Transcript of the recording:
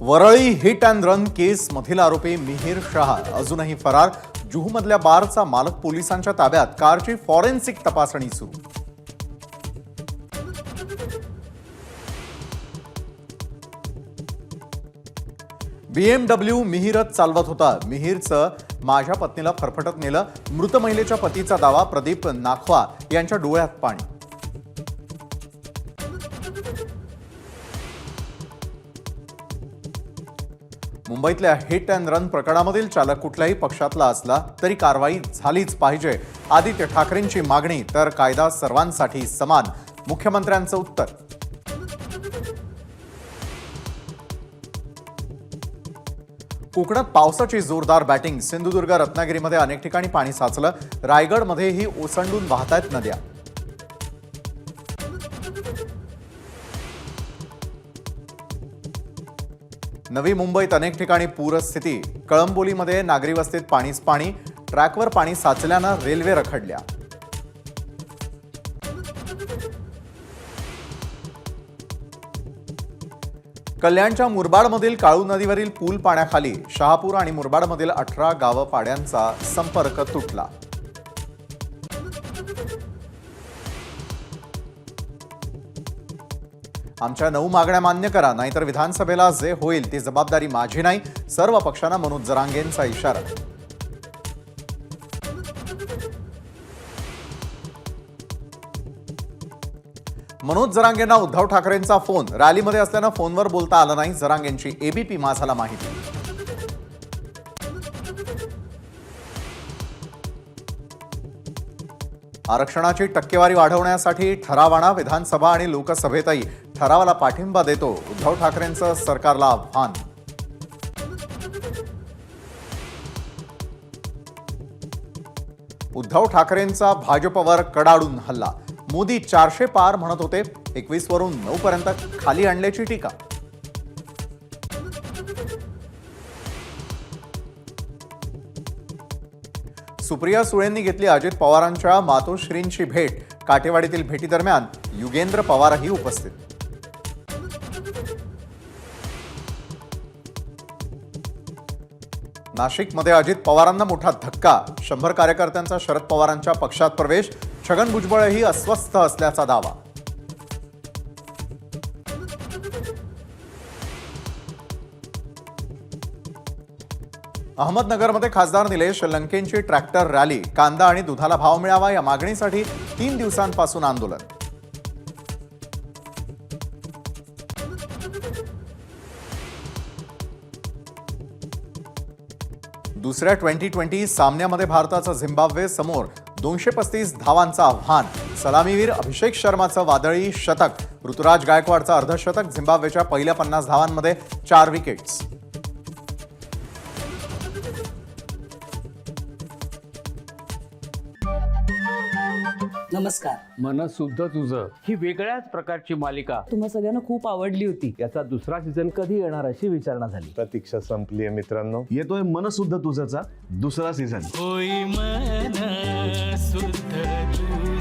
Worli hit and run केस मधील आरोपी मिहिर शहा अजूनही फरार. जुहूमधल्या बारचा मालक पोलिसांच्या ताब्यात. कारची फॉरेन्सिक तपासणी सुरू. BMW मिहिरच चालवत होता. मिहिरचं माझ्या पत्नीला फरफटत नेलं. मृत महिलेच्या पतीचा दावा. प्रदीप नाखवा यांच्या डोळ्यात पाणी. मुंबईतल्या हिट अँड रन प्रकरणामधील चालक कुठल्याही पक्षातला असला तरी कारवाई झालीच पाहिजे. आदित्य ठाकरेंची मागणी. तर कायदा सर्वांसाठी समान, मुख्यमंत्र्यांचं उत्तर. कोकणात पावसाची जोरदार बॅटिंग. सिंधुदुर्ग रत्नागिरीमध्ये अनेक ठिकाणी पाणी साचलं. रायगडमध्येही ओसंडून वाहतायत नद्या. नवी मुंबईत अनेक ठिकाणी पूरस्थिती. कळंबोलीमध्ये नागरी वस्तीत पाणीच पाणी. ट्रॅकवर पाणी साचल्यानं रेल्वे रखडल्या. कल्याणच्या मुरबाडमधील काळू नदीवरील पूल पाण्याखाली. शहापूर आणि मुरबाडमधील 18 गावं पाड्यांचा संपर्क तुटला. आमच्या 9 मागण्या मान्य करा, नाहीतर विधानसभेला जे होईल ती जबाबदारी माझी नाही. सर्व पक्षांना मनोज जरांगेंचा इशारा. मनोज जरांगेंना उद्धव ठाकरेंचा फोन. रॅलीमध्ये असल्यानं फोनवर बोलता आलं नाही. जरांगेंची एबीपी माझाला माहिती. आरक्षणाची टक्केवारी वाढवण्यासाठी ठराव आणा. विधानसभा आणि लोकसभेतही ठरावाला पाठिंबा देतो. उद्धव ठाकरेंचं सरकारला आव्हान. उद्धव ठाकरेंचा भाजपवर कडाडून हल्ला. मोदी 400 पार म्हणत होते. 21 वरून 9 पर्यंत खाली आणल्याची टीका. सुप्रिया सुळेंनी घेतली अजित पवारांच्या मातोश्रींची भेट. काटेवाडीतील भेटीदरम्यान युगेंद्र पवारही उपस्थित. नाशिकमध्ये अजित पवारांना मोठा धक्का. 100 कार्यकर्त्यांचा शरद पवारांच्या पक्षात प्रवेश. छगन भुजबळही अस्वस्थ असल्याचा दावा. अहमदनगरमध्ये खासदार निलेश लंकेंची ट्रॅक्टर रॅली. कांदा आणि दुधाला भाव मिळावा या मागणीसाठी 3 दिवसांपासून आंदोलन. दुसऱ्या T20 सामन्यामध्ये भारताचा झिम्बाब्वे समोर. 235 धावांचं आव्हान. सलामीवीर अभिषेक शर्माचं वादळी शतक. ऋतुराज गायकवाडचं अर्धशतक. झिम्बाब्वेच्या पहिल्या 50 धावांमध्ये 4 विकेट्स. नमस्कार. मन सुद्धा तुझं ही वेगळ्याच प्रकारची मालिका तुम्हा सगळ्यांना खूप आवडली होती. याचा दुसरा सीझन कधी येणार अशी विचारणा झाली. प्रतीक्षा संपली आहे मित्रांनो. येतोय मन सुद्धा तुझाचा दुसरा सीझन. होई मन सुद्धा तुझं.